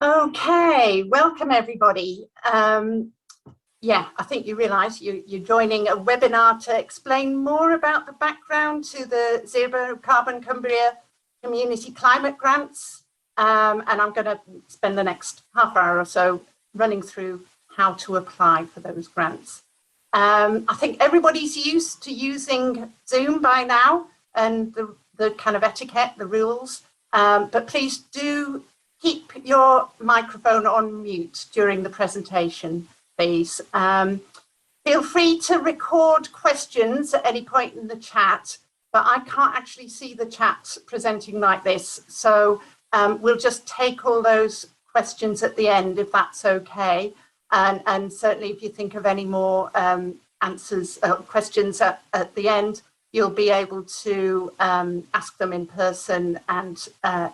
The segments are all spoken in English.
Okay, welcome everybody. Yeah, I think you realise you're joining a webinar to explain more about the background to the Zero Carbon Cumbria Community Climate Grants. And I'm going to spend the next half hour or so running through how to apply for those grants. I think everybody's used to using Zoom by now and the kind of etiquette, the rules, but please do keep your microphone on mute during the presentation, please. Feel free to record questions at any point in the chat, but I can't actually see the chat presenting like this. So we'll just take all those questions at the end, if that's okay. And certainly if you think of any more questions at the end, you'll be able to ask them in person, and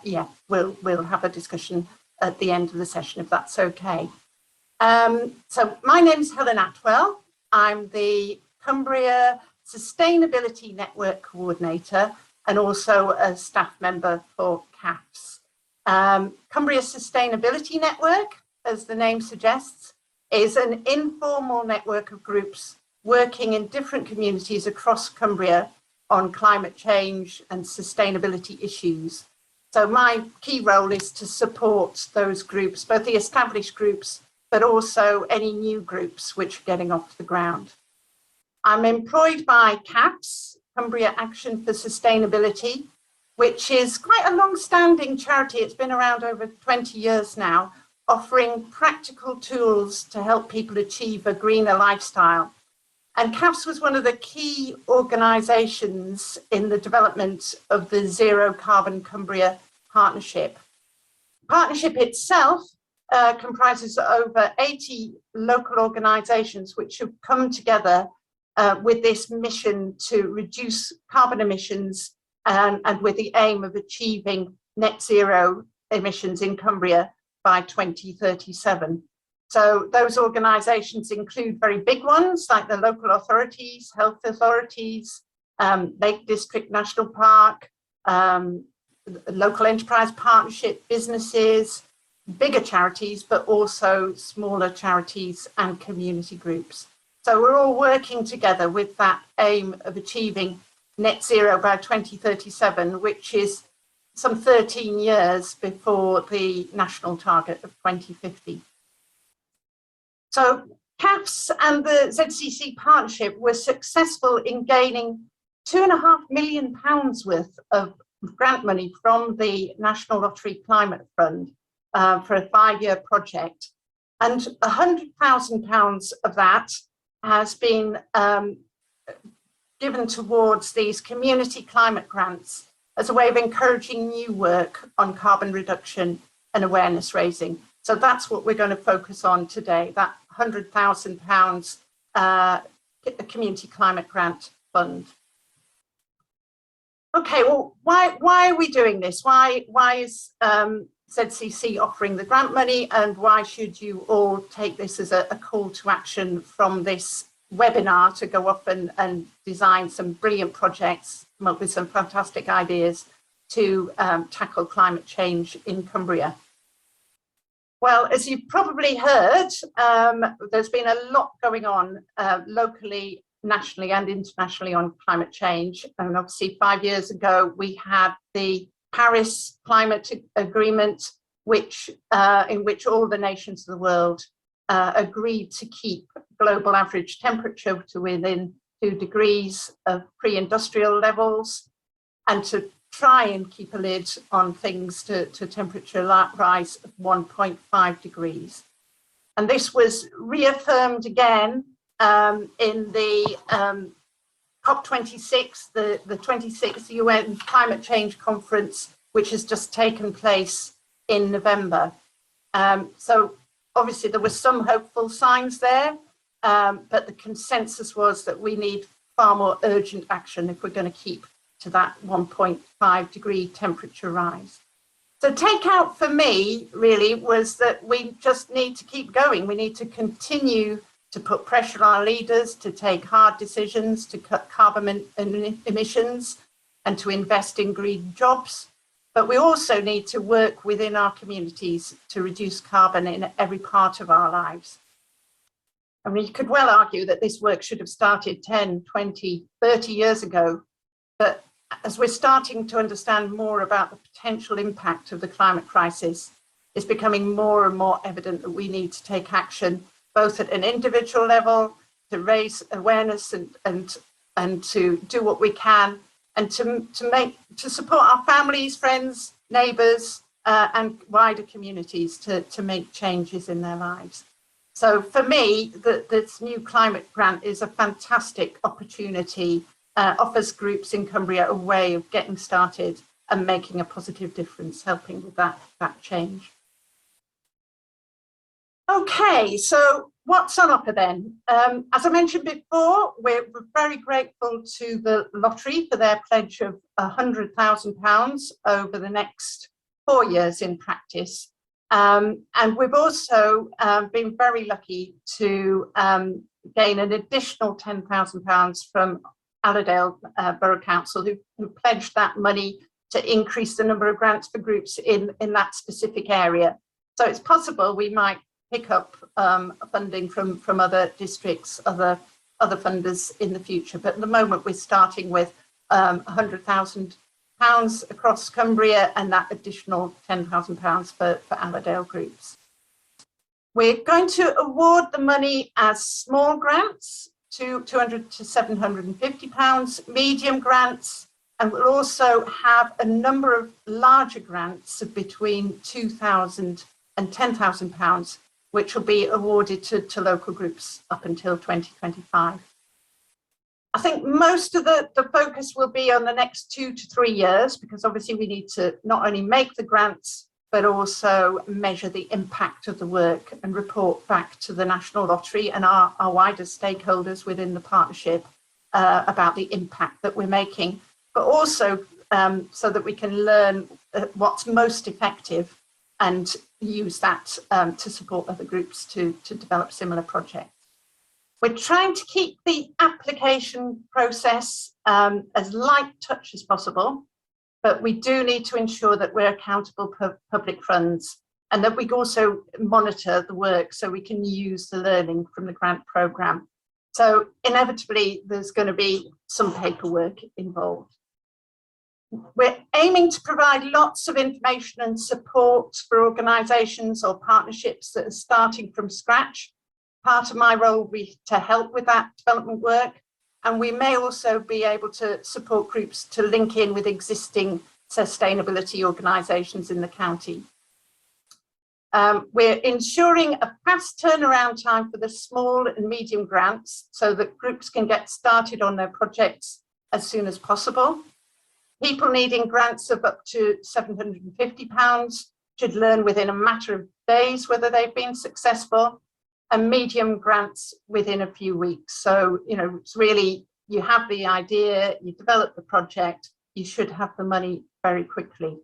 yeah, we'll have a discussion at the end of the session, if that's okay. So my name's Helen Atwell. I'm the Cumbria Sustainability Network Coordinator and also a staff member for CAFS. Cumbria Sustainability Network, as the name suggests, is an informal network of groups working in different communities across Cumbria on climate change and sustainability issues. So my key role is to support those groups, both the established groups, but also any new groups which are getting off the ground. I'm employed by CAPS, Cumbria Action for Sustainability, which is quite a long-standing charity. It's been around over 20 years now, offering practical tools to help people achieve a greener lifestyle. And CAFS was one of the key organisations in the development of the Zero Carbon Cumbria Partnership. The partnership itself comprises over 80 local organisations which have come together with this mission to reduce carbon emissions and with the aim of achieving net zero emissions in Cumbria by 2037. So those organisations include very big ones like the local authorities, health authorities, Lake District National Park, local enterprise partnership, businesses, bigger charities, but also smaller charities and community groups. So we're all working together with that aim of achieving net zero by 2037, which is some 13 years before the national target of 2050. So CAFS and the ZCC partnership were successful in gaining £2.5 million worth of grant money from the National Lottery Climate Fund for a 5-year project. And £100,000 of that has been given towards these community climate grants as a way of encouraging new work on carbon reduction and awareness raising. So that's what we're going to focus on today, that £100,000 community climate grant fund. Okay, well, why are we doing this? Why is ZCC offering the grant money, and why should you all take this as a call to action from this webinar to go off and design some brilliant projects, come up with some fantastic ideas to tackle climate change in Cumbria? Well, as you've probably heard, there's been a lot going on locally, nationally and internationally on climate change. And obviously 5 years ago, we had the Parish climate agreement, which in which all the nations of the world agreed to keep global average temperature to within 2 degrees of pre-industrial levels, and to try and keep a lid on things to temperature rise of 1.5 degrees. And this was reaffirmed again in the COP26, the 26th UN Climate Change Conference, which has just taken place in November. So obviously there were some hopeful signs there, but the consensus was that we need far more urgent action if we're going to keep to that 1.5 degree temperature rise. So takeout for me really was that we just need to keep going. We need to continue to put pressure on our leaders to take hard decisions to cut carbon emissions and to invest in green jobs. but we also need to work within our communities to reduce carbon in every part of our lives. I mean, you could well argue that this work should have started 10, 20, 30 years ago, but as we're starting to understand more about the potential impact of the climate crisis, it's becoming more and more evident that we need to take action, both at an individual level, to raise awareness and to do what we can, and to support our families, friends, neighbours, and wider communities to make changes in their lives. So for me, this new climate grant is a fantastic opportunity, offers groups in Cumbria a way of getting started and making a positive difference, helping with that change. Okay, so what's on offer then? As I mentioned before, we're very grateful to the lottery for their pledge of £100,000 over the next 4 years in practice. And we've also been very lucky to gain an additional £10,000 from Allerdale Borough Council, who pledged that money to increase the number of grants for groups in that specific area. So it's possible we might pick up funding from other districts, other funders in the future. But at the moment, we're starting with £100,000 across Cumbria and that additional £10,000 for Allerdale groups. We're going to award the money as small grants, to £200 to £750, medium grants, and we'll also have a number of larger grants of between £2,000 and £10,000, which will be awarded to local groups up until 2025. I think most of the focus will be on the next 2 to 3 years, because obviously we need to not only make the grants, but also measure the impact of the work and report back to the National Lottery and our wider stakeholders within the partnership about the impact that we're making, but also so that we can learn what's most effective and use that to support other groups to develop similar projects. We're trying to keep the application process as light touch as possible, but we do need to ensure that we're accountable for public funds and that we also monitor the work so we can use the learning from the grant programme. So inevitably, there's going to be some paperwork involved. We're aiming to provide lots of information and support for organisations or partnerships that are starting from scratch. Part of my role will be to help with that development work, and we may also be able to support groups to link in with existing sustainability organisations in the county. We're ensuring a fast turnaround time for the small and medium grants so that groups can get started on their projects as soon as possible. People needing grants of up to £750 should learn within a matter of days whether they've been successful, and medium grants within a few weeks. So, you know, it's really, you have the idea, you develop the project, you should have the money very quickly.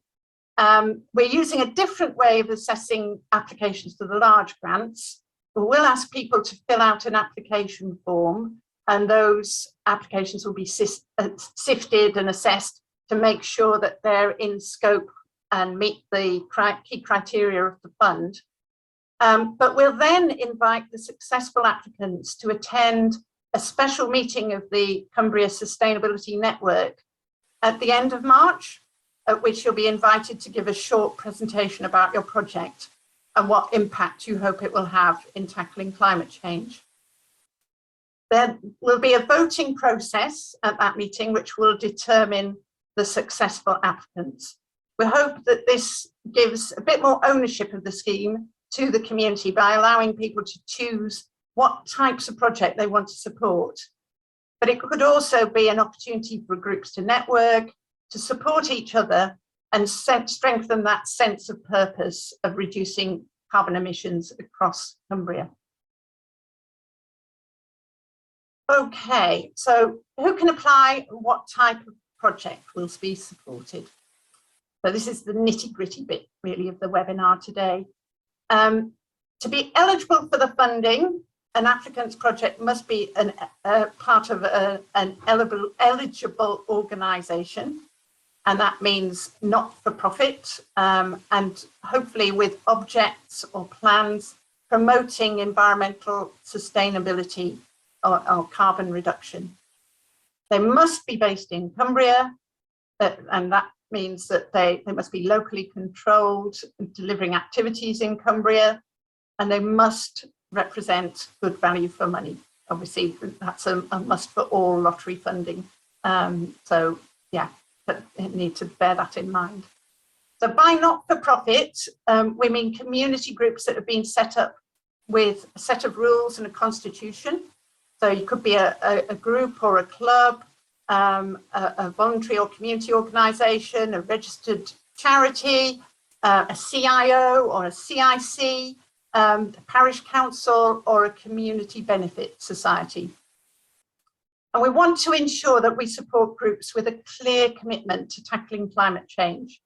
We're using a different way of assessing applications to the large grants. We'll ask people to fill out an application form, and those applications will be sifted and assessed to make sure that they're in scope and meet the key criteria of the fund. But we'll then invite the successful applicants to attend a special meeting of the Cumbria Sustainability Network at the end of March, at which you'll be invited to give a short presentation about your project and what impact you hope it will have in tackling climate change. There will be a voting process at that meeting, which will determine the successful applicants. We hope that this gives a bit more ownership of the scheme to the community by allowing people to choose what types of project they want to support. But it could also be an opportunity for groups to network, to support each other, and strengthen that sense of purpose of reducing carbon emissions across Cumbria. Okay, so who can apply and what type of project will be supported? So this is the nitty-gritty bit really of the webinar today. To be eligible for the funding, an applicant's project must be part of an eligible organisation. and that means not for profit, and hopefully with objects or plans promoting environmental sustainability or carbon reduction. They must be based in Cumbria, and that means that they must be locally controlled, delivering activities in Cumbria, and they must represent good value for money. Obviously, that's a must for all lottery funding. So yeah, but you need to bear that in mind. So by not-for-profit, we mean community groups that have been set up with a set of rules and a constitution. So you could be a group or a club, a voluntary or community organisation, a registered charity, a CIO or a CIC, a parish council or a community benefit society. And we want to ensure that we support groups with a clear commitment to tackling climate change.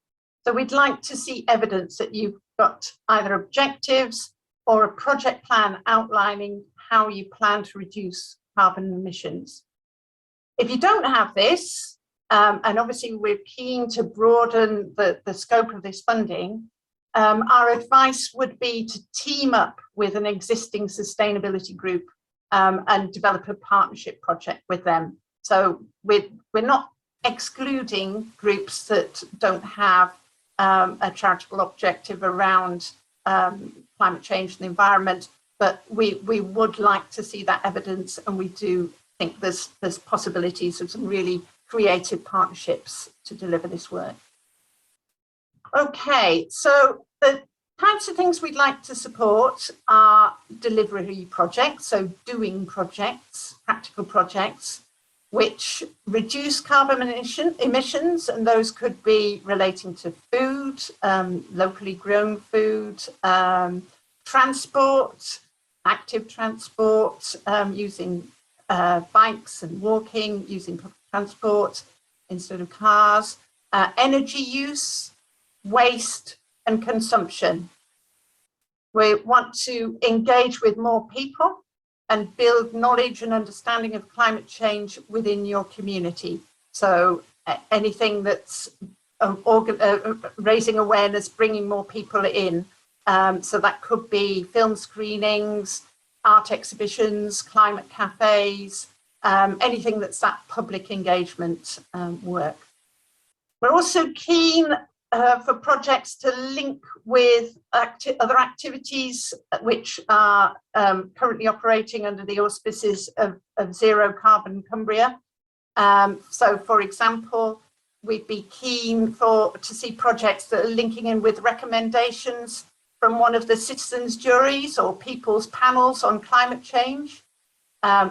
So we'd like to see evidence that you've got either objectives or a project plan outlining how you plan to reduce carbon emissions. If you don't have this, and obviously we're keen to broaden the scope of this funding, our advice would be to team up with an existing sustainability group and develop a partnership project with them. So we're not excluding groups that don't have a charitable objective around climate change and the environment, but we would like to see that evidence, and we do think there's possibilities of some really creative partnerships to deliver this work. Okay, so the types of things we'd like to support are delivery projects, so doing projects, practical projects, which reduce carbon emissions, and those could be relating to food, locally grown food, transport, active transport, using bikes and walking, using public transport instead of cars, energy use, waste and consumption. We want to engage with more people and build knowledge and understanding of climate change within your community. So anything that's raising awareness, bringing more people in. So that could be film screenings, art exhibitions, climate cafes, anything that's that public engagement work. We're also keen for projects to link with other activities which are currently operating under the auspices of Zero Carbon Cumbria. So for example, we'd be keen to see projects that are linking in with recommendations from one of the citizens' juries or people's panels on climate change.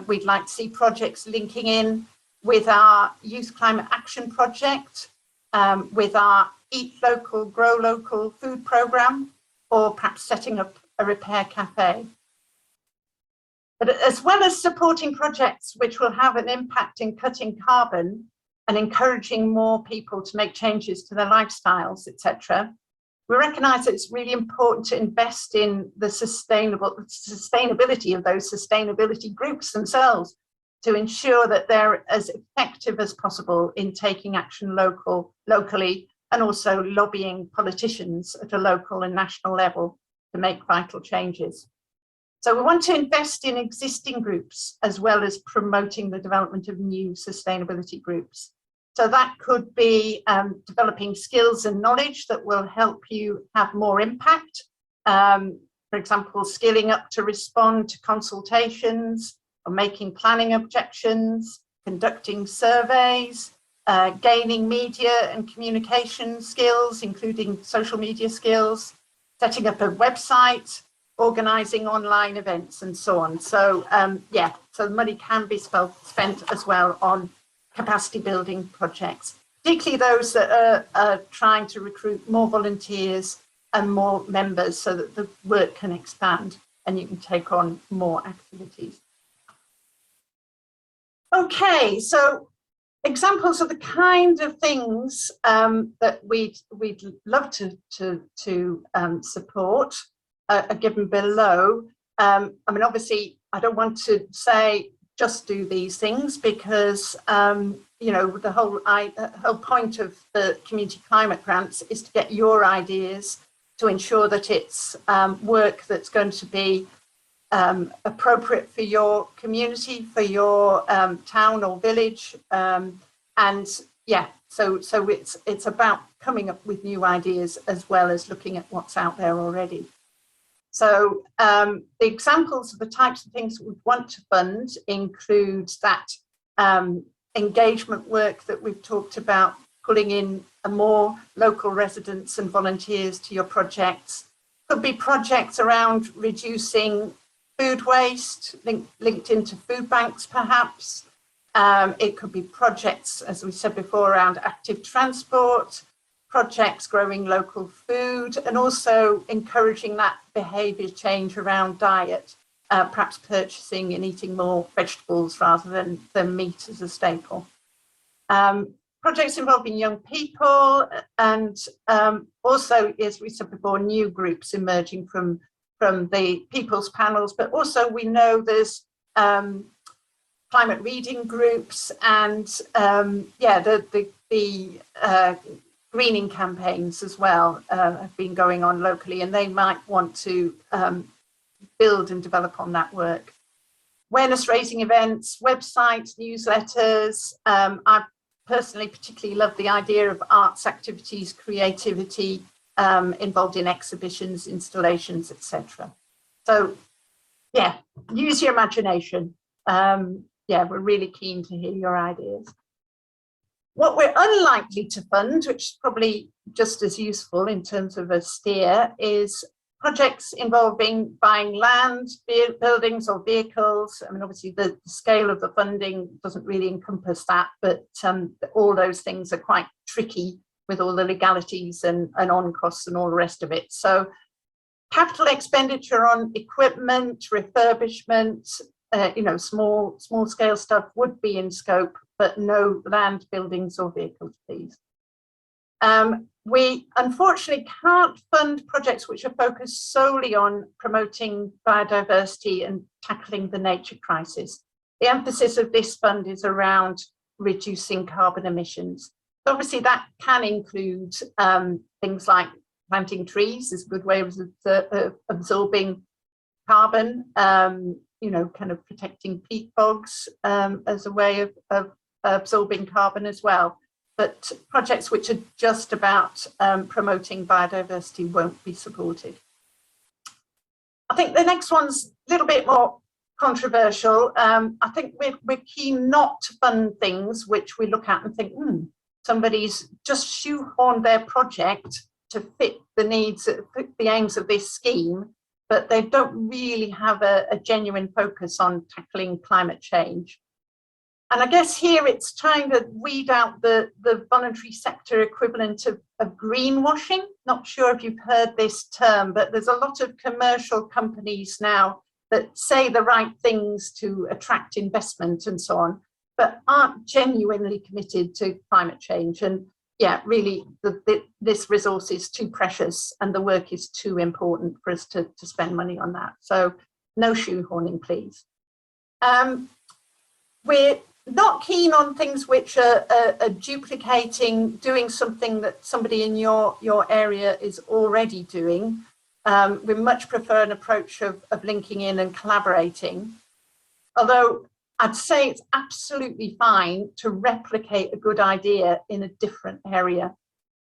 We'd like to see projects linking in with our Youth Climate Action Project, with our Eat Local, Grow Local food programme, or perhaps setting up a repair cafe. But as well as supporting projects which will have an impact in cutting carbon and encouraging more people to make changes to their lifestyles, etc., we recognise that it's really important to invest in the sustainability of those sustainability groups themselves, to ensure that they're as effective as possible in taking action locally, and also lobbying politicians at a local and national level to make vital changes. So we want to invest in existing groups as well as promoting the development of new sustainability groups. So that could be developing skills and knowledge that will help you have more impact. For example, skilling up to respond to consultations, or making planning objections, conducting surveys, gaining media and communication skills, including social media skills, setting up a website, organising online events and so on. So yeah, so money can be spent as well on capacity building projects, particularly those that are trying to recruit more volunteers and more members so that the work can expand and you can take on more activities. Okay, so examples of the kind of things that we'd love to support are given below. I mean, obviously, I don't want to say just do these things, because you know, the whole point of the community climate grants is to get your ideas, to ensure that it's work that's going to be appropriate for your community, for your town or village, and yeah, so it's about coming up with new ideas as well as looking at what's out there already. So the examples of the types of things we want to fund includes that engagement work that we've talked about, pulling in more local residents and volunteers to your projects. Could be projects around reducing food waste, linked into food banks perhaps. It could be projects, as we said before, around active transport, projects growing local food, and also encouraging that behaviour change around diet, perhaps purchasing and eating more vegetables rather than meat as a staple. Projects involving young people, and also, as we said before, new groups emerging from the people's panels, but also we know there's climate reading groups, and yeah, the greening campaigns as well have been going on locally, and they might want to build and develop on that work. Awareness raising events, websites, newsletters. I personally particularly love the idea of arts activities, creativity, involved in exhibitions, installations, etc. So yeah, use your imagination. Yeah, we're really keen to hear your ideas. What we're unlikely to fund, which is probably just as useful in terms of a steer, is projects involving buying land, buildings or vehicles. I mean, obviously the scale of the funding doesn't really encompass that, but all those things are quite tricky with all the legalities and on costs and all the rest of it. So capital expenditure on equipment, refurbishment, you know, small scale stuff would be in scope, but no land, buildings or vehicles, please. We unfortunately can't fund projects which are focused solely on promoting biodiversity and tackling the nature crisis. The emphasis of this fund is around reducing carbon emissions. So obviously that can include things like planting trees is a good way of absorbing carbon, you know, kind of protecting peat bogs as a way of absorbing carbon as well. But projects which are just about promoting biodiversity won't be supported. I think the next one's a little bit more controversial. I think we're keen not to fund things which we look at and think, somebody's just shoehorned their project to fit the needs, the aims of this scheme, but they don't really have a genuine focus on tackling climate change. And I guess here it's trying to weed out the voluntary sector equivalent of greenwashing. Not sure if you've heard this term, but there's a lot of commercial companies now that say the right things to attract investment and so on, but aren't genuinely committed to climate change. And yeah, really, this resource is too precious and the work is too important for us to spend money on that. So no shoehorning, please. We're not keen on things which are duplicating, doing something that somebody in your area is already doing. We much prefer an approach of linking in and collaborating. Although I'd say it's absolutely fine to replicate a good idea in a different area.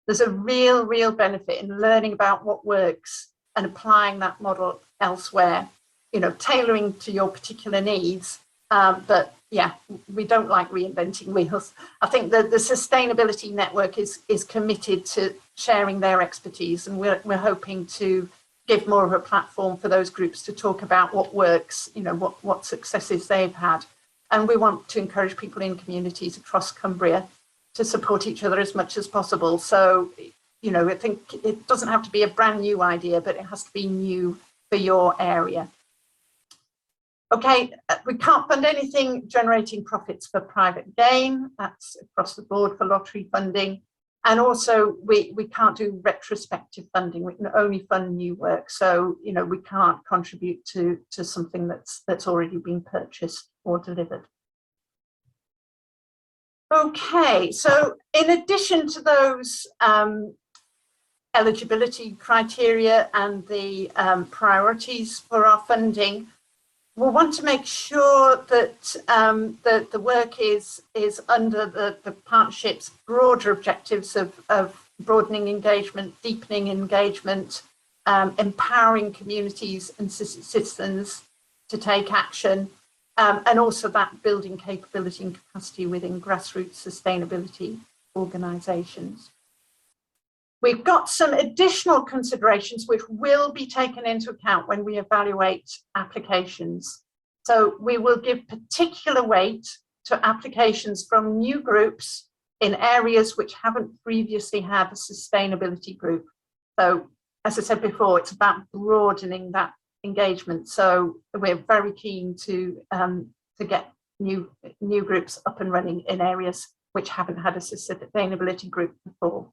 There's a real benefit in learning about what works and applying that model elsewhere, you know, tailoring to your particular needs. But yeah, we don't like reinventing wheels. I think that the Sustainability Network is committed to sharing their expertise, and we're hoping to give more of a platform for those groups to talk about what works, you know, what successes they've had. And we want to encourage people in communities across Cumbria to support each other as much as possible. So, you know, I think it doesn't have to be a brand new idea, but it has to be new for your area. Okay, we can't fund anything generating profits for private gain. That's across the board for lottery funding. And also we can't do retrospective funding. We can only fund new work. So, you know, we can't contribute to something that's already been purchased or delivered. Okay, so in addition to those eligibility criteria and the priorities for our funding, we'll want to make sure that the work is under the partnership's broader objectives of broadening engagement, deepening engagement, empowering communities and citizens to take action, and also that building capability and capacity within grassroots sustainability organisations. We've got some additional considerations which will be taken into account when we evaluate applications. So we will give particular weight to applications from new groups in areas which haven't previously had a sustainability group. So as I said before, it's about broadening that engagement. So we're very keen to get new groups up and running in areas which haven't had a sustainability group before.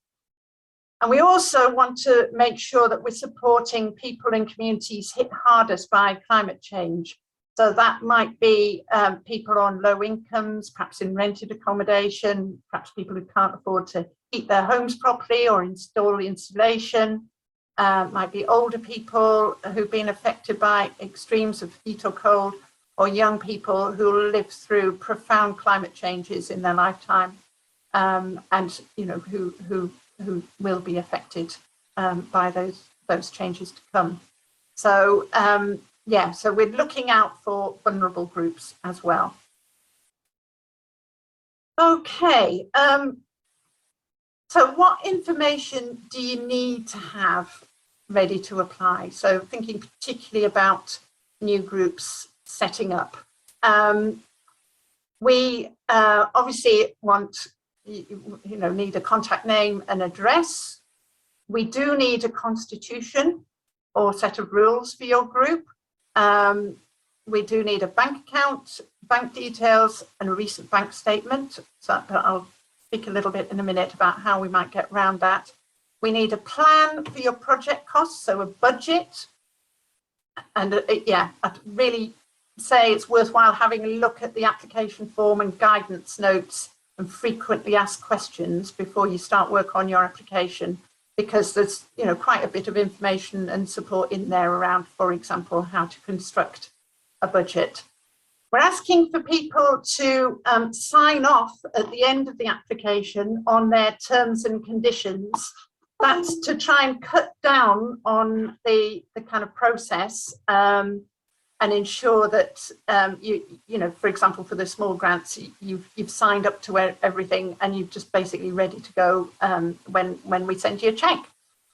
And we also want to make sure that we're supporting people and communities hit hardest by climate change. So that might be people on low incomes, perhaps in rented accommodation, perhaps people who can't afford to heat their homes properly or install insulation. Might be older people who've been affected by extremes of heat or cold, or young people who live through profound climate changes in their lifetime, and you know who will be affected by those changes to come. So yeah, so we're looking out for vulnerable groups as well. Okay, so what information do you need to have ready to apply? So thinking particularly about new groups setting up. We obviously need a contact name and address. We do need a constitution or set of rules for your group. We do need a bank account, bank details, and a recent bank statement. So I'll speak a little bit in a minute about how we might get around that. We need a plan for your project costs, so a budget. And yeah, I'd really say it's worthwhile having a look at the application form and guidance notes and frequently asked questions before you start work on your application, because there's quite a bit of information and support in there around, for example, how to construct a budget. We're asking for people to sign off at the end of the application on their terms and conditions. That's to try and cut down on the kind of process and ensure that for example, for the small grants, you've signed up to everything and you're just basically ready to go when we send you a check.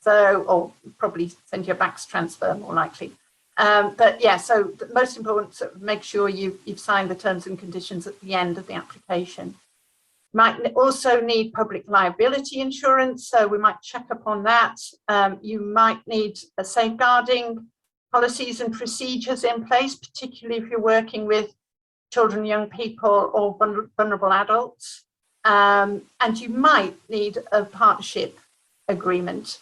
So, or probably send you a BACS transfer more likely. But yeah, so the most important, so make sure you've signed the terms and conditions at the end of the application. Might also need public liability insurance, so we might check up on that. You might need a safeguarding policies and procedures in place, particularly if you're working with children, young people, or vulnerable adults. And you might need a partnership agreement.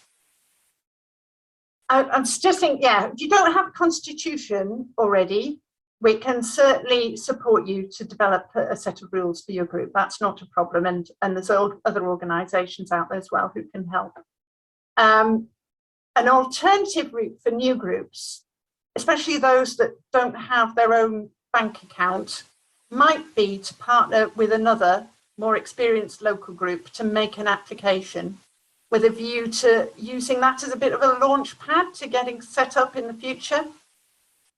I'm suggesting, yeah, if you don't have a constitution already, we can certainly support you to develop a set of rules for your group. That's not a problem. And there's other organisations out there as well who can help. An alternative route for new groups, especially those that don't have their own bank account, might be to partner with another more experienced local group to make an application, with a view to using that as a bit of a launch pad to getting set up in the future.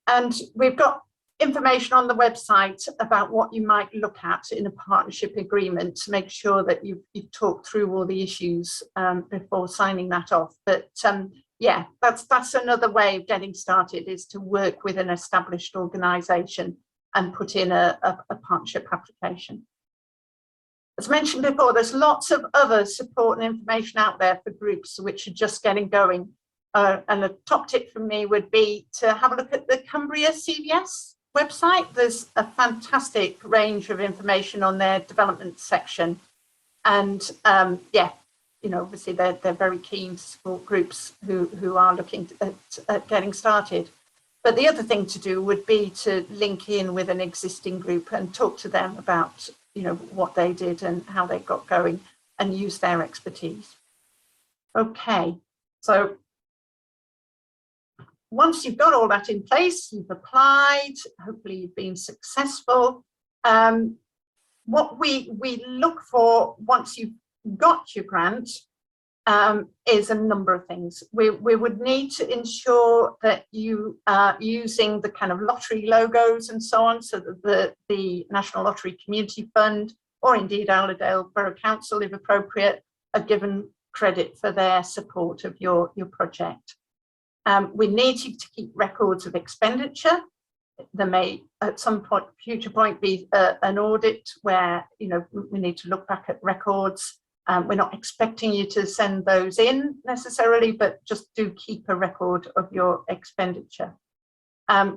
And we've got information on the website about what you might look at in a partnership agreement to make sure that you've talked through all the issues before signing that off. But yeah, that's another way of getting started, is to work with an established organisation and put in a partnership application. As mentioned before, there's lots of other support and information out there for groups which are just getting going. And the top tip from me would be to have a look at the Cumbria CVS website. There's a fantastic range of information on their development section. And yeah, obviously they're very keen to support groups who are looking at getting started. But the other thing to do would be to link in with an existing group and talk to them about, what they did and how they got going, and use their expertise. Okay, so once you've got all that in place, you've applied, hopefully you've been successful. What we look for once you've got your grant is a number of things. We would need to ensure that you are using the kind of lottery logos and so on, so that the National Lottery Community Fund, or indeed Allerdale Borough Council, if appropriate, are given credit for their support of your project. We need you to keep records of expenditure. There may at some future point be an audit where we need to look back at records. We're not expecting you to send those in necessarily, but just do keep a record of your expenditure.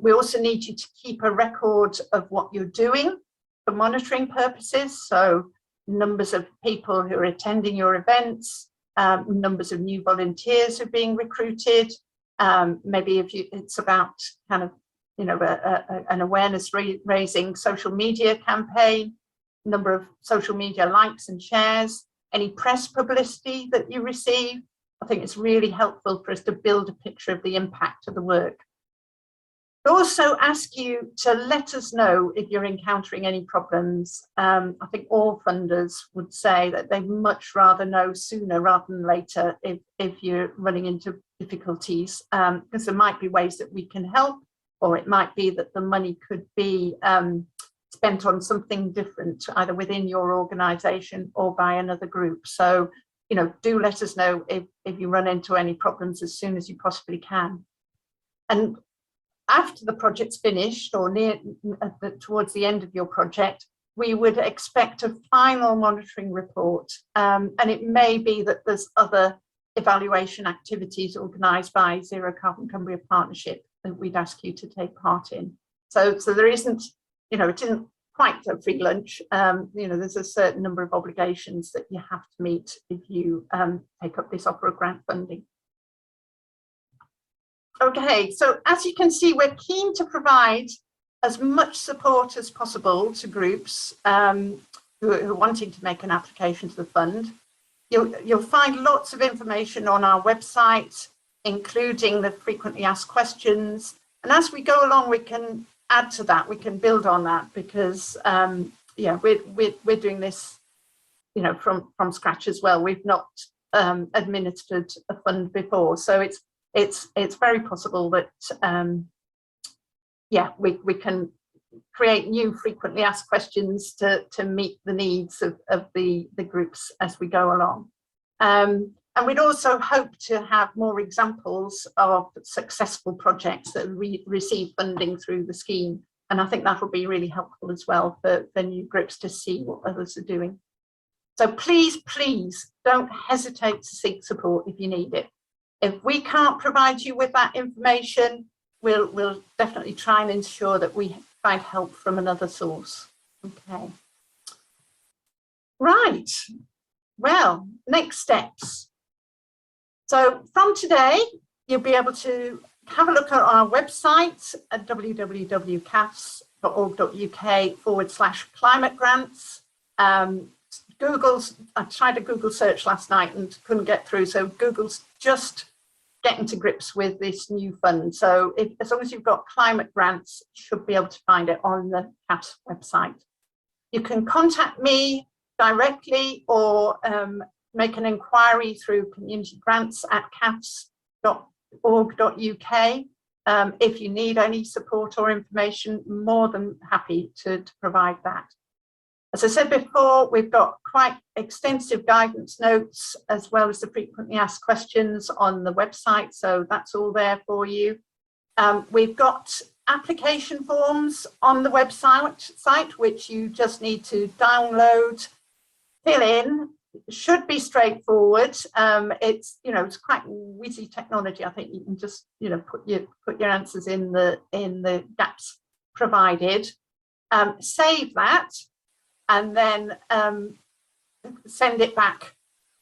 We also need you to keep a record of what you're doing for monitoring purposes. So numbers of people who are attending your events, numbers of new volunteers who are being recruited. Maybe it's about kind of, an awareness raising social media campaign, number of social media likes and shares, any press publicity that you receive. I think it's really helpful for us to build a picture of the impact of the work. We also ask you to let us know if you're encountering any problems. I think all funders would say that they'd much rather know sooner rather than later if you're running into difficulties, because there might be ways that we can help, or it might be that the money could be spent on something different, either within your organisation or by another group. So, do let us know if you run into any problems as soon as you possibly can. And after the project's finished, or towards the end of your project, we would expect a final monitoring report. And it may be that there's other evaluation activities organised by Zero Carbon Cumbria Partnership that we'd ask you to take part in. So there isn't, it isn't quite a free lunch. There's a certain number of obligations that you have to meet if you take up this opera grant funding. Okay, so as you can see, we're keen to provide as much support as possible to groups who are wanting to make an application to the fund. You'll find lots of information on our website, including the frequently asked questions. And as we go along, we can add to that, we can build on that, because we're doing this, from scratch as well. We've not administered a fund before, so it's very possible that we can create new frequently asked questions to meet the needs of the groups as we go along. And we'd also hope to have more examples of successful projects that receive funding through the scheme. And I think that will be really helpful as well for new groups to see what others are doing. So please, please don't hesitate to seek support if you need it. If we can't provide you with that information, we'll definitely try and ensure that we find help from another source. Okay. Right. Well, next steps. So from today, you'll be able to have a look at our website at www.cafs.org.uk/climate grants. I tried a Google search last night and couldn't get through. So Google's just getting to grips with this new fund. So as long as you've got climate grants, you should be able to find it on the CAFS website. You can contact me directly or make an inquiry through communitygrants@cafs.org.uk. If you need any support or information, more than happy to provide that. As I said before, we've got quite extensive guidance notes as well as the frequently asked questions on the website, so that's all there for you. We've got application forms on the website, which you just need to download, fill in. It should be straightforward. It's quite whizzy technology. I think you can just put your answers in the gaps provided. Save that, and then send it back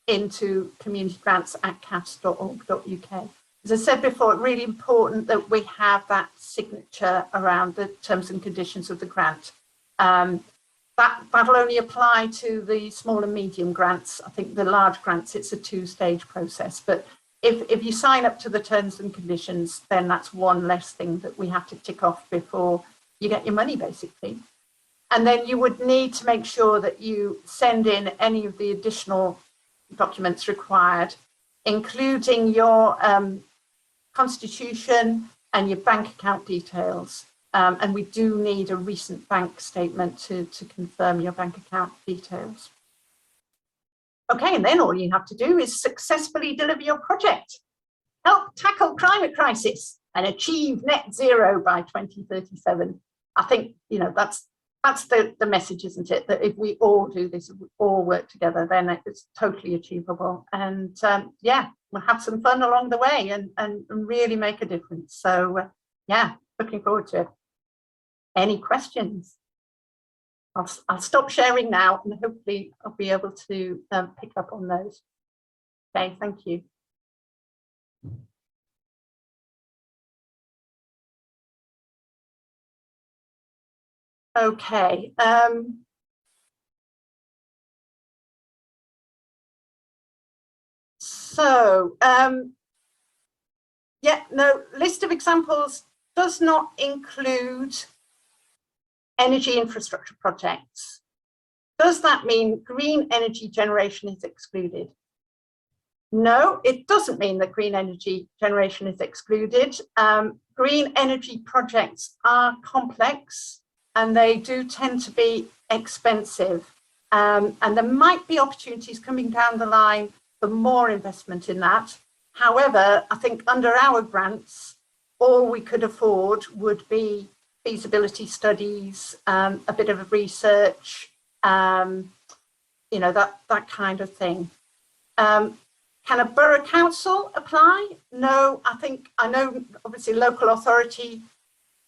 into communitygrants@cas.org.uk. As I said before, it's really important that we have that signature around the terms and conditions of the grant. That'll only apply to the small and medium grants. I think the large grants, it's a two-stage process. But if you sign up to the terms and conditions, then that's one less thing that we have to tick off before you get your money, basically. And then you would need to make sure that you send in any of the additional documents required, including your constitution and your bank account details. And we do need a recent bank statement to confirm your bank account details. Okay, and then all you have to do is successfully deliver your project, help tackle climate crisis and achieve net zero by 2037. I think, you know, that's the message, isn't it? That if we all do this, if we all work together, then it's totally achievable. And yeah, we'll have some fun along the way and really make a difference. So yeah, looking forward to it. Any questions? I'll stop sharing now and hopefully I'll be able to pick up on those. Okay, thank you. Okay. Yeah, no, list of examples does not include energy infrastructure projects. Does that mean green energy generation is excluded? No, it doesn't mean that green energy generation is excluded. Green energy projects are complex and they do tend to be expensive. And there might be opportunities coming down the line for more investment in that. However, I think under our grants, all we could afford would be feasibility studies, a bit of research, you know, that kind of thing. Can a borough council apply? No, I know obviously local authority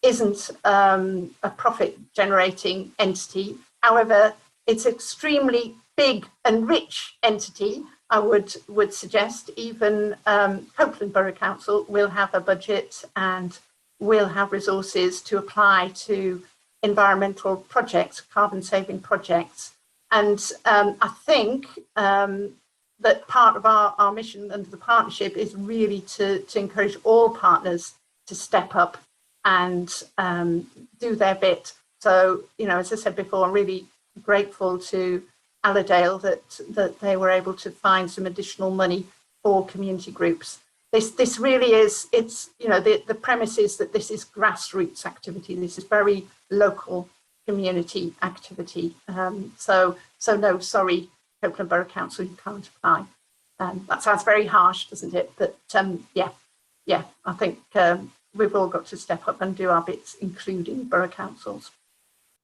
isn't a profit generating entity. However, it's extremely big and rich entity. I would suggest even Copeland Borough Council will have a budget and will have resources to apply to environmental projects, carbon saving projects. And I think that part of our mission under the partnership is really to encourage all partners to step up and do their bit. So, you know, as I said before, I'm really grateful to Allerdale that they were able to find some additional money for community groups. This really is, it's, you know, the premise is that this is grassroots activity. This is very local community activity. So no, sorry, Copeland Borough Council, you can't apply. That sounds very harsh, doesn't it? But yeah, I think we've all got to step up and do our bits, including borough councils.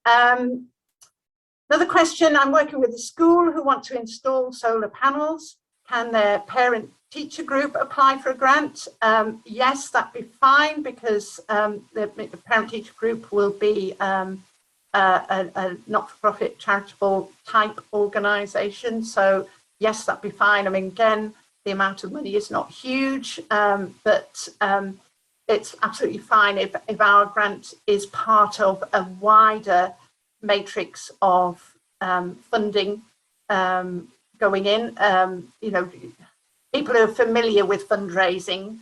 Another question, I'm working with a school who want to install solar panels. Can their parent teacher group apply for a grant? Yes, that'd be fine because the parent teacher group will be a not-for-profit charitable type organisation. So yes, that'd be fine. I mean, again, the amount of money is not huge, but it's absolutely fine if our grant is part of a wider matrix of funding going in. You know, people who are familiar with fundraising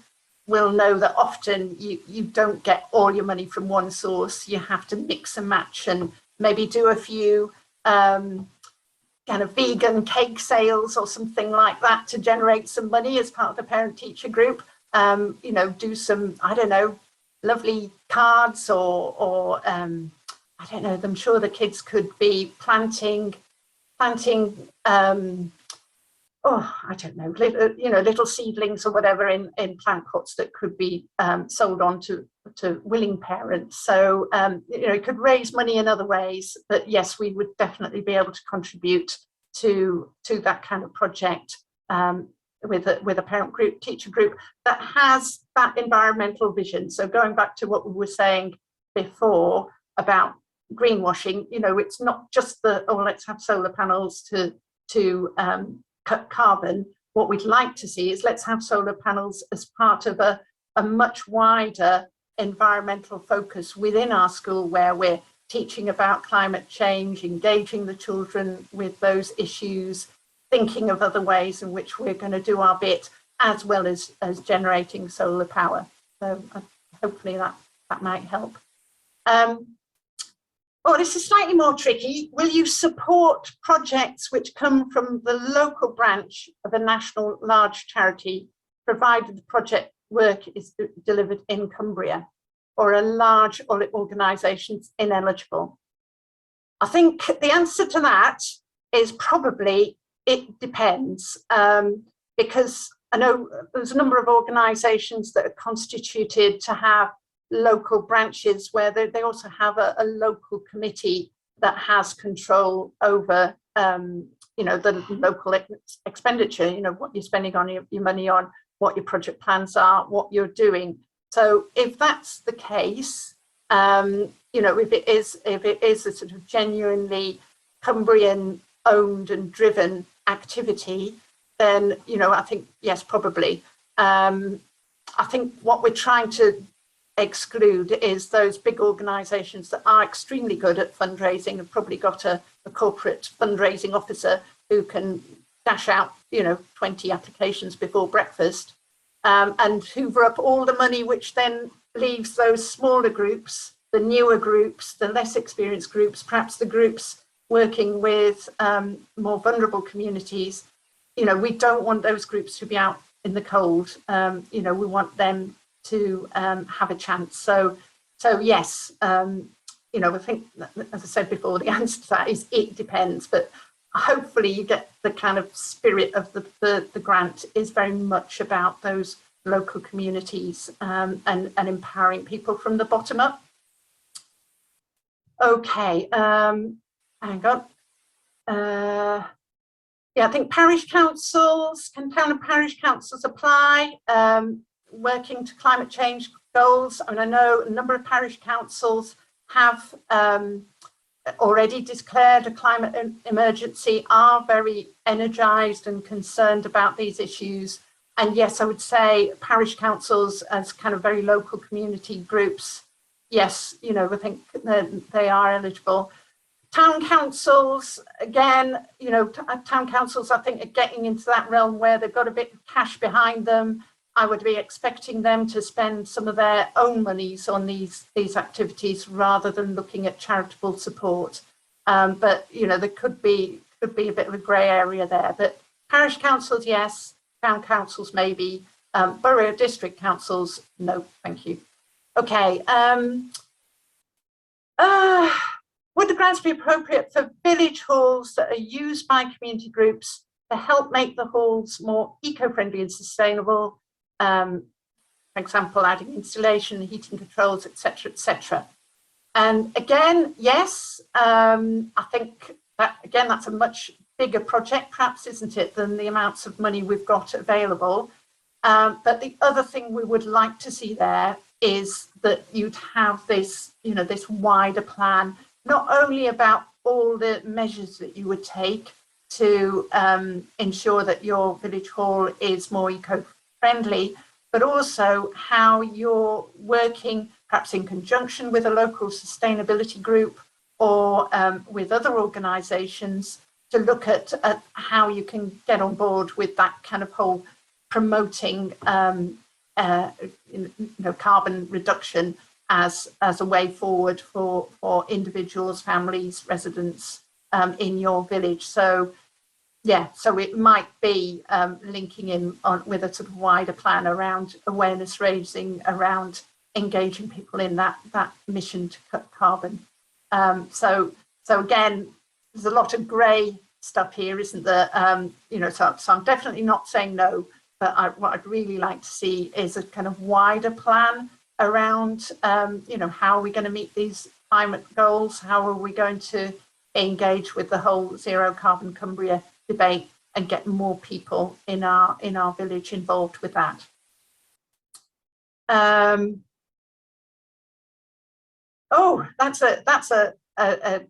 will know that often you don't get all your money from one source. You have to mix and match and maybe do a few kind of vegan cake sales or something like that to generate some money as part of the parent teacher group. You know, do some, I don't know, lovely cards or I don't know, I'm sure the kids could be planting oh, I don't know, little seedlings or whatever in plant pots that could be sold on to willing parents. So, you know, it could raise money in other ways, but yes, we would definitely be able to contribute to that kind of project with a parent group, teacher group that has that environmental vision. So going back to what we were saying before about greenwashing, you know, it's not just the, oh, let's have solar panels to cut carbon, what we'd like to see is let's have solar panels as part of a much wider environmental focus within our school, where we're teaching about climate change, engaging the children with those issues, thinking of other ways in which we're going to do our bit, as well as generating solar power. So hopefully that might help. Oh, this is slightly more tricky. Will you support projects which come from the local branch of a national large charity, provided the project work is delivered in Cumbria, or a large organisation ineligible? I think the answer to that is probably it depends, because I know there's a number of organisations that are constituted to have local branches where they also have a local committee that has control over you know, the local expenditure, you know, what you're spending on your money on, what your project plans are, what you're doing. So if that's the case, you know, if it is a sort of genuinely Cumbrian owned and driven activity, then, you know, I think yes, probably. I think what we're trying to exclude is those big organisations that are extremely good at fundraising, have probably got a corporate fundraising officer who can dash out, you know, 20 applications before breakfast, and hoover up all the money, which then leaves those smaller groups, the newer groups, the less experienced groups, perhaps the groups working with more vulnerable communities. You know, we don't want those groups to be out in the cold. You know, we want them to have a chance. So yes, you know, I think, as I said before, the answer to that is it depends, but hopefully you get the kind of spirit of the grant is very much about those local communities, and empowering people from the bottom up. Okay, hang on. Yeah, I think parish councils, can town and parish councils apply? Working to climate change goals. I mean, I know a number of parish councils have already declared a climate emergency, are very energised and concerned about these issues. And yes, I would say parish councils as kind of very local community groups, yes, you know, I think they are eligible. Town councils, again, you know, town councils, I think, are getting into that realm where they've got a bit of cash behind them. I would be expecting them to spend some of their own monies on these activities rather than looking at charitable support. But you know, there could be a bit of a grey area there. But parish councils, yes. Town councils, maybe. Borough district councils, no, thank you. Okay. Would the grants be appropriate for village halls that are used by community groups to help make the halls more eco-friendly and sustainable? For example, adding installation, heating controls, etc., etc. And again, yes, I think that, again, that's a much bigger project, perhaps, isn't it, than the amounts of money we've got available. But the other thing we would like to see there is that you'd have this, you know, this wider plan, not only about all the measures that you would take to ensure that your village hall is more eco-friendly, but also how you're working perhaps in conjunction with a local sustainability group or with other organisations to look at how you can get on board with that kind of whole promoting you know, carbon reduction as a way forward for individuals, families, residents in your village. So yeah, so it might be linking in with a sort of wider plan around awareness raising, around engaging people in that mission to cut carbon. So again, there's a lot of grey stuff here, isn't there? You know, so I'm definitely not saying no, but what I'd really like to see is a kind of wider plan around, you know, how are we going to meet these climate goals? How are we going to engage with the whole Zero Carbon Cumbria debate and get more people in our village involved with that? Oh, that's a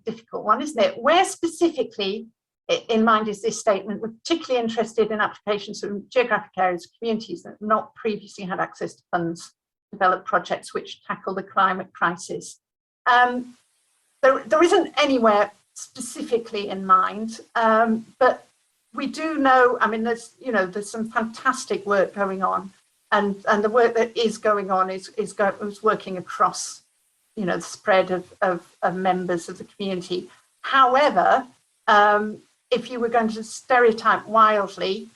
difficult one, isn't it? Where specifically in mind is this statement: we're particularly interested in applications from geographic areas, communities that have not previously had access to funds to develop projects which tackle the climate crisis. There isn't anywhere specifically in mind, but we do know, I mean, there's some fantastic work going on, and the work that is going on is working across, the spread of members of the community. However, if you were going to stereotype wildly,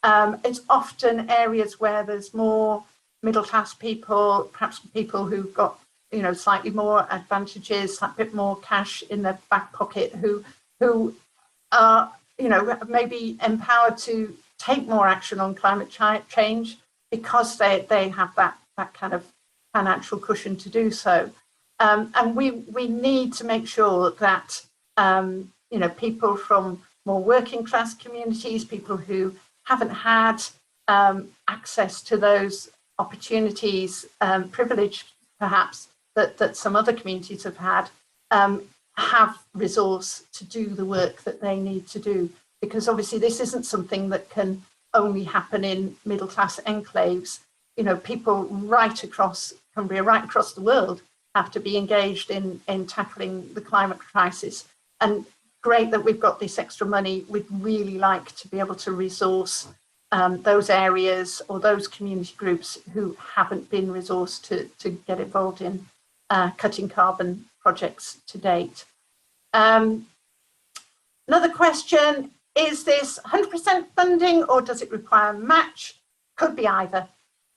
it's often areas where there's more middle class people, perhaps people who've got, slightly more advantages, a bit more cash in their back pocket, who are, maybe empowered to take more action on climate change because they have that kind of financial cushion to do so. And we need to make sure that, people from more working class communities, people who haven't had access to those opportunities, privilege perhaps, that some other communities have had, have resource to do the work that they need to do. Because obviously this isn't something that can only happen in middle class enclaves. People right across Cumbria, right across the world, have to be engaged in tackling the climate crisis. And great that we've got this extra money. We'd really like to be able to resource those areas or those community groups who haven't been resourced to get involved in cutting carbon projects to date. Another question, is this 100% funding or does it require a match? Could be either.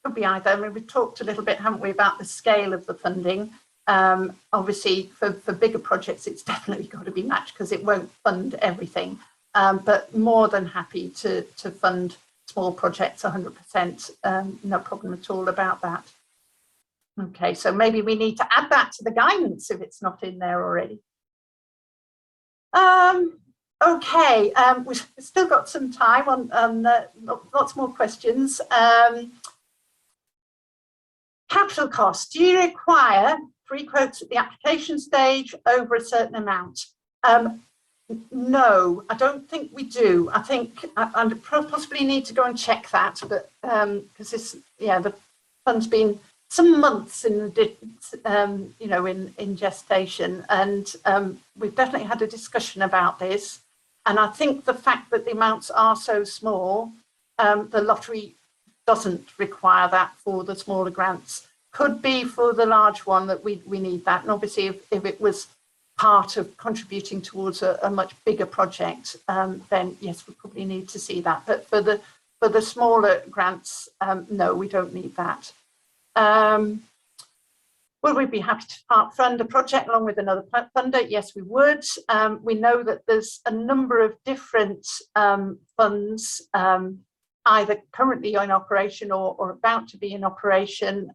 Could be either. I mean, we've talked a little bit, haven't we, about the scale of the funding. Obviously, for bigger projects, it's definitely got to be matched because it won't fund everything. But more than happy to fund small projects 100%. No problem at all about that. Okay, so maybe we need to add that to the guidance if it's not in there already. Okay, we've still got some time on lots more questions. Capital costs. Do you require free quotes at the application stage over a certain amount? No, I don't think we do. I think I possibly need to go and check that, but because the fund's been some months in in gestation, and we've definitely had a discussion about this. And I think the fact that the amounts are so small, the lottery doesn't require that for the smaller grants. Could be for the large one that we need that. And obviously, if it was part of contributing towards a much bigger project, then yes, we probably need to see that. But for the smaller grants, no, we don't need that. Would we be happy to part fund a project along with another funder? Yes, we would. We know that there's a number of different funds, either currently in operation or about to be in operation.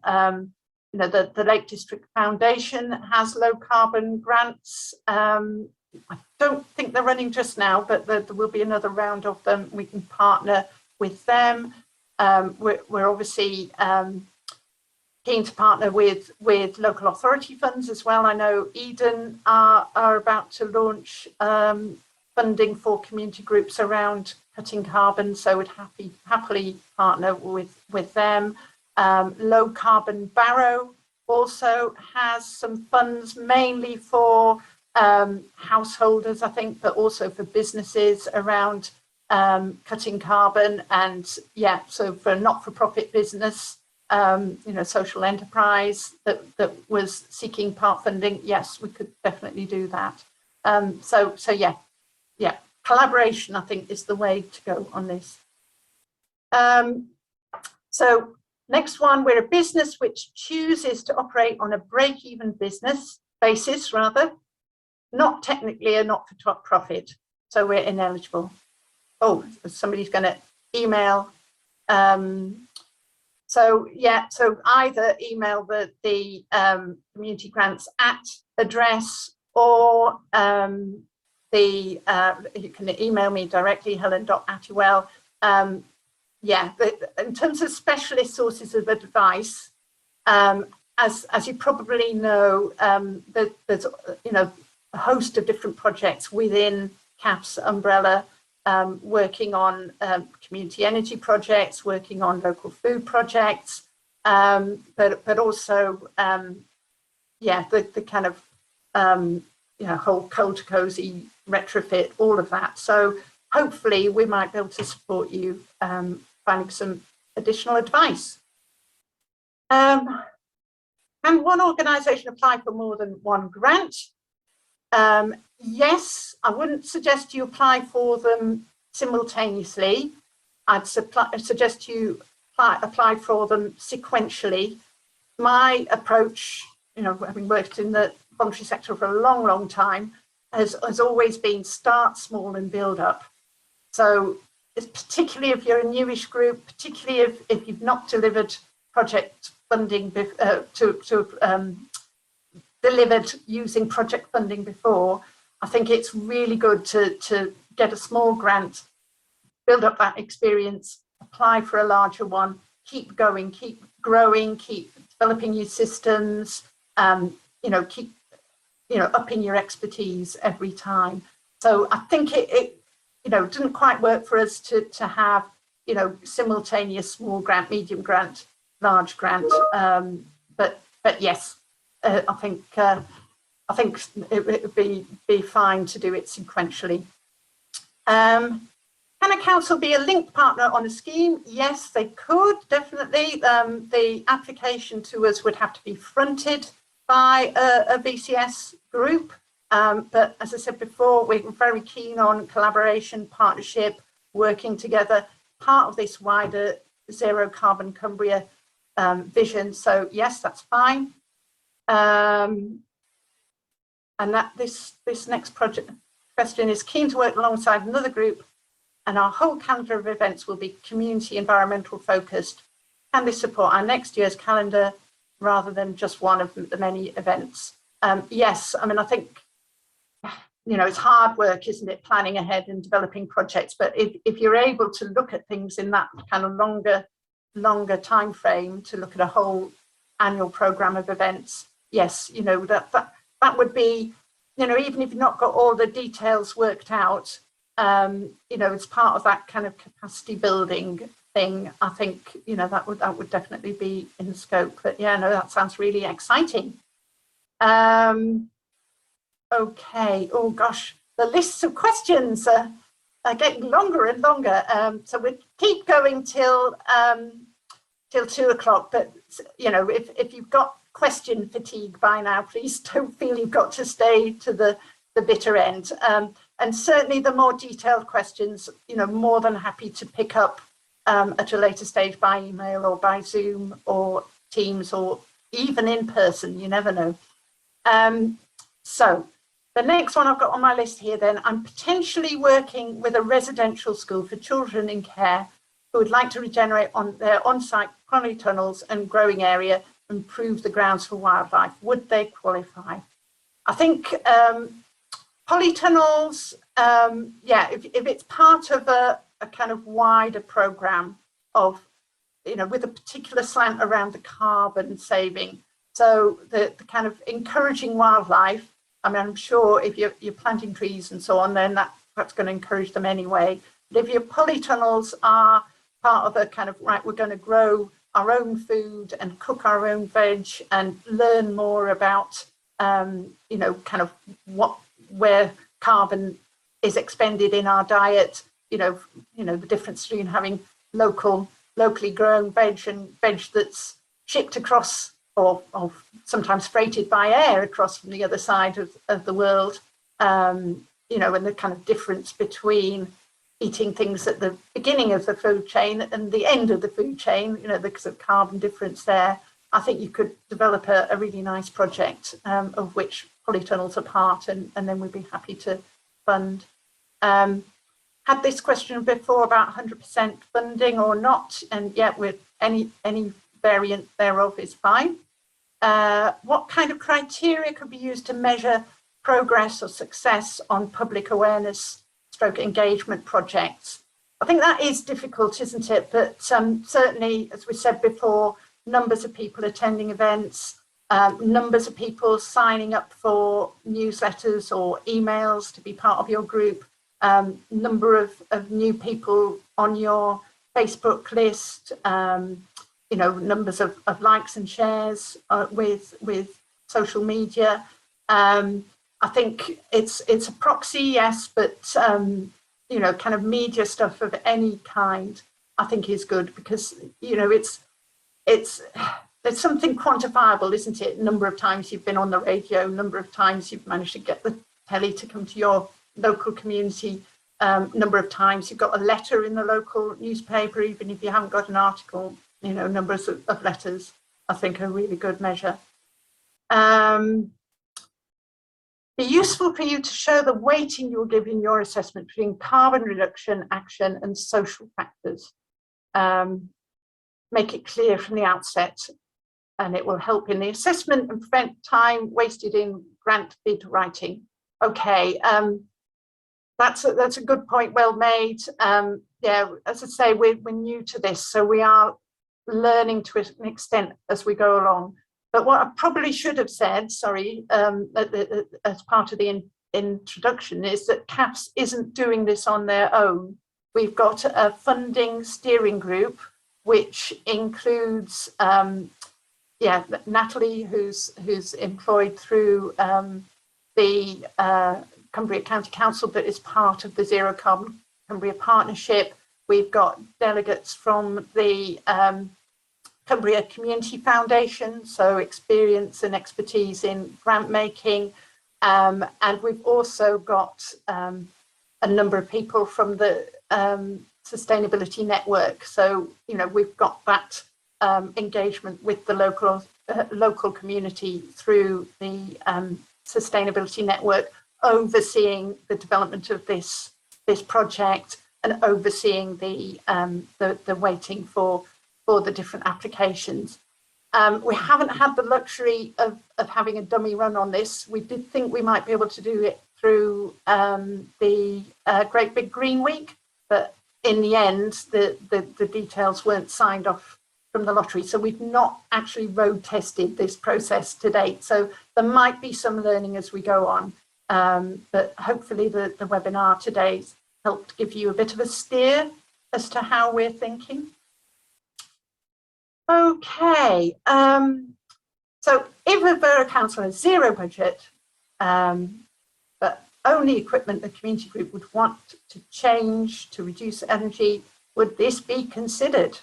The Lake District Foundation has low carbon grants. I don't think they're running just now, but there will be another round of them. We can partner with them. We're obviously keen to partner with local authority funds as well. I know Eden are about to launch funding for community groups around cutting carbon, so would happily partner with them. Low Carbon Borough also has some funds, mainly for householders, I think, but also for businesses around cutting carbon. And yeah, so for a not-for-profit business, social enterprise that was seeking part funding, yes, we could definitely do that. So yeah, collaboration, I think, is the way to go on this. So next one, we're a business which chooses to operate on a break-even business basis, rather, not technically a not-for-profit, so we're ineligible. Oh, somebody's going to email. So yeah, so either email the community grants at address, or you can email me directly, helen.attiwell. Yeah, in terms of specialist sources of advice, as you probably know, there's a host of different projects within CAF's umbrella, working on community energy projects, working on local food projects, but also, yeah, the kind of whole cold to cozy retrofit, all of that. So hopefully we might be able to support you finding some additional advice. Can one organisation apply for more than one grant? Yes, I wouldn't suggest you apply for them simultaneously. I'd suggest you apply for them sequentially. My approach, having worked in the voluntary sector for a long, long time, has always been start small and build up. So it's particularly if you're a newish group, particularly if you've not delivered project funding delivered using project funding before, I think it's really good to get a small grant, build up that experience, apply for a larger one, keep going, keep growing, keep developing your systems, keep upping your expertise every time. So I think it didn't quite work for us to have simultaneous small grant, medium grant, large grant, but yes, I think it would be fine to do it sequentially. Can a council be a linked partner on a scheme? Yes, they could, definitely. The application to us would have to be fronted by a VCS group. But as I said before, we're very keen on collaboration, partnership, working together, part of this wider Zero Carbon Cumbria vision. So yes, that's fine. And that this next question is keen to work alongside another group, and our whole calendar of events will be community environmental focused. Can this support our next year's calendar rather than just one of the many events? Yes, I mean, I think, it's hard work, isn't it, planning ahead and developing projects, but if you're able to look at things in that kind of longer time frame, to look at a whole annual program of events, yes, that would be, even if you've not got all the details worked out, it's part of that kind of capacity building thing. I think, that would definitely be in the scope. But yeah, no, that sounds really exciting. Okay, oh gosh, the lists of questions are getting longer and longer. So we'll keep going till 2 o'clock, but if you've got question fatigue by now, please don't feel you've got to stay to the bitter end. And certainly the more detailed questions, more than happy to pick up at a later stage by email or by Zoom or Teams or even in person, you never know. So the next one I've got on my list here then, I'm potentially working with a residential school for children in care who would like to regenerate on their on-site quarry tunnels and growing area, improve the grounds for wildlife. Would they qualify? I think polytunnels, if it's part of a kind of wider program of, with a particular slant around the carbon saving. So the kind of encouraging wildlife, I mean, I'm sure if you're planting trees and so on, then that's going to encourage them anyway. But if your polytunnels are part of a kind of, right, we're going to grow our own food and cook our own veg and learn more about, kind of where carbon is expended in our diet, the difference between having locally grown veg and veg that's shipped across or sometimes freighted by air across from the other side of the world, and the kind of difference between eating things at the beginning of the food chain and the end of the food chain, the sort of carbon difference there. I think you could develop a really nice project of which polytunnels are part, and then we'd be happy to fund. Had this question before about 100% funding or not, and yet with any variant thereof is fine. What kind of criteria could be used to measure progress or success on public awareness / engagement projects? I think that is difficult, isn't it? But certainly, as we said before, numbers of people attending events, numbers of people signing up for newsletters or emails to be part of your group. number of new people on your Facebook list, you know, numbers of likes and shares with social media. I think it's a proxy, yes, but you know, kind of media stuff of any kind, I think is good, because you know it's something quantifiable, isn't it? Number of times you've been on the radio, number of times you've managed to get the telly to come to your local community, number of times you've got a letter in the local newspaper, even if you haven't got an article. You know, numbers of letters, I think, are a really good measure. Be useful for you to show the weighting you'll give in your assessment between carbon reduction action and social factors. Make it clear from the outset, and it will help in the assessment and prevent time wasted in grant bid writing. Okay, that's a good point, well made. Yeah, as I say, we're new to this, so we are learning to an extent as we go along. But what I probably should have said, sorry, as part of the introduction, is that CAFS isn't doing this on their own. We've got a funding steering group, which includes, yeah, Natalie, who's employed through the Cumbria County Council, but is part of the Zero Carbon Cumbria Partnership. We've got delegates from the Cumbria Community Foundation, so experience and expertise in grant making, and we've also got a number of people from the Sustainability Network. So you know, we've got that engagement with the local community through the Sustainability Network, overseeing the development of this project and overseeing the weighting for the different applications. We haven't had the luxury of having a dummy run on this. We did think we might be able to do it through the Great Big Green Week, but in the end, the details weren't signed off from the lottery. So we've not actually road tested this process to date. So there might be some learning as we go on, but hopefully the webinar today's helped give you a bit of a steer as to how we're thinking. Okay, so if a borough council has zero budget, but only equipment the community group would want to change to reduce energy, would this be considered?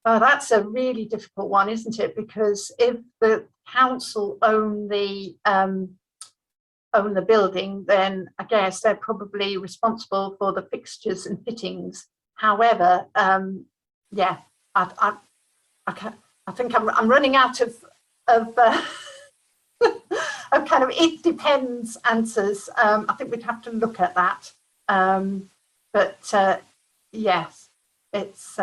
Oh, that's a really difficult one, isn't it? Because if the council own the building, then I guess they're probably responsible for the fixtures and fittings. However, yeah, I think I'm running out of of kind of it depends answers. I think we'd have to look at that. But yes, it's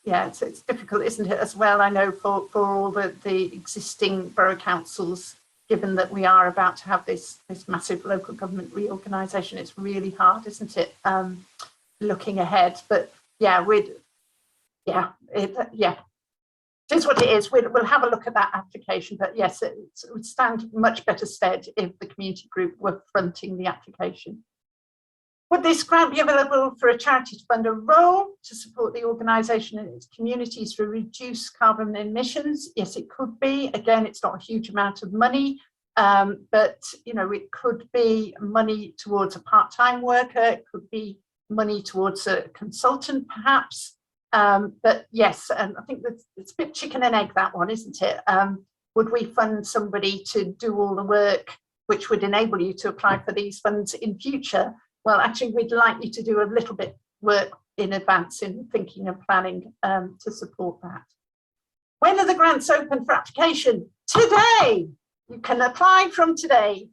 yeah, it's difficult, isn't it? As well, I know for all the existing borough councils, given that we are about to have this massive local government reorganisation, it's really hard, isn't it? Looking ahead, but yeah, it is what it is. We'll have a look at that application, but yes, it would stand much better stead if the community group were fronting the application. Would this grant be available for a charity to fund a role to support the organisation and its communities to reduce carbon emissions? Yes, it could be. Again, it's not a huge amount of money, but you know, it could be money towards a part-time worker. It could be money towards a consultant, perhaps. But yes, and I think it's a bit chicken and egg, that one, isn't it? Would we fund somebody to do all the work which would enable you to apply for these funds in future? Well, actually, we'd like you to do a little bit work in advance in thinking and planning to support that. When are the grants open for application? Today! You can apply from today.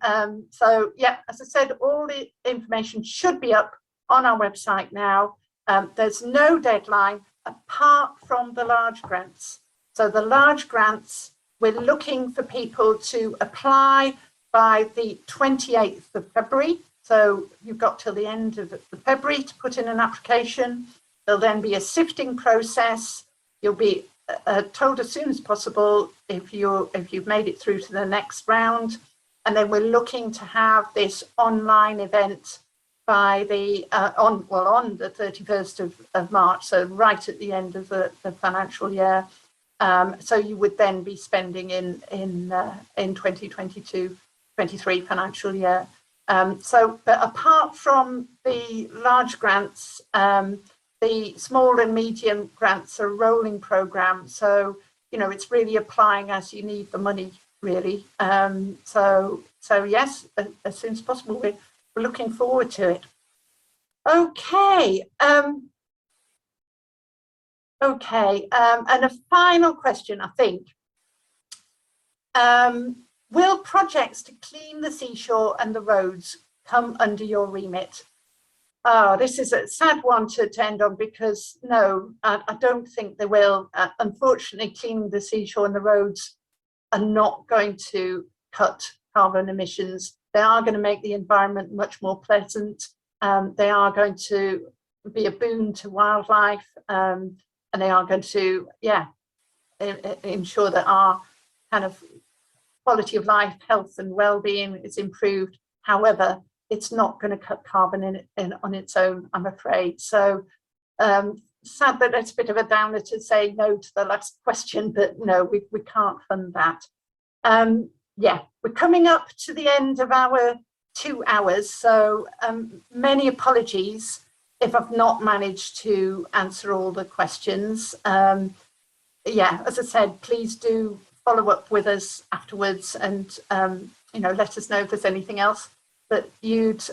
So yeah, as I said, all the information should be up on our website now. There's no deadline apart from the large grants. So the large grants, we're looking for people to apply by the 28th of February. So you've got till the end of February to put in an application. There'll then be a sifting process. You'll be told as soon as possible if you've made it through to the next round. And then we're looking to have this online event by the on the 31st of March, so right at the end of the financial year. So you would then be spending in 2022-23 financial year. But apart from the large grants, the small and medium grants are a rolling programme. So, you know, it's really applying as you need the money, really. So yes, as soon as possible, we're looking forward to it. Okay. And a final question, I think. Will projects to clean the seashore and the roads come under your remit? Oh, this is a sad one to end on, because no, I don't think they will. Unfortunately, cleaning the seashore and the roads are not going to cut carbon emissions. They are going to make the environment much more pleasant. They are going to be a boon to wildlife, and they are going to, ensure that our kind of quality of life, health and well-being is improved. However, it's not going to cut carbon in on its own, I'm afraid. So sad that it's a bit of a downer to say no to the last question, but no, we can't fund that. We're coming up to the end of our 2 hours, so many apologies if I've not managed to answer all the questions. As I said, please do follow up with us afterwards, and let us know if there's anything else that you'd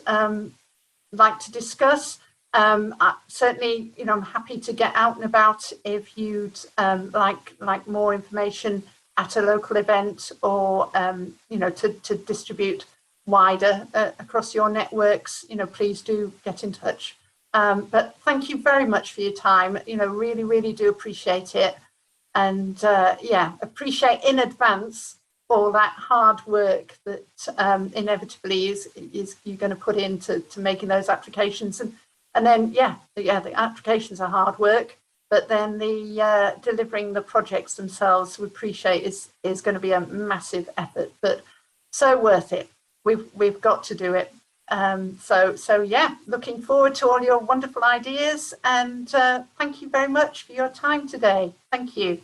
like to discuss. Certainly, I'm happy to get out and about if you'd like more information at a local event, or to distribute wider across your networks. Please do get in touch. But thank you very much for your time. Really, really do appreciate it, and appreciate in advance all that hard work that inevitably is you're going to put into making those applications, and then the applications are hard work, but then the delivering the projects themselves, we appreciate is going to be a massive effort, but so worth it. We've got to do it. Looking forward to all your wonderful ideas, and thank you very much for your time today. Thank you.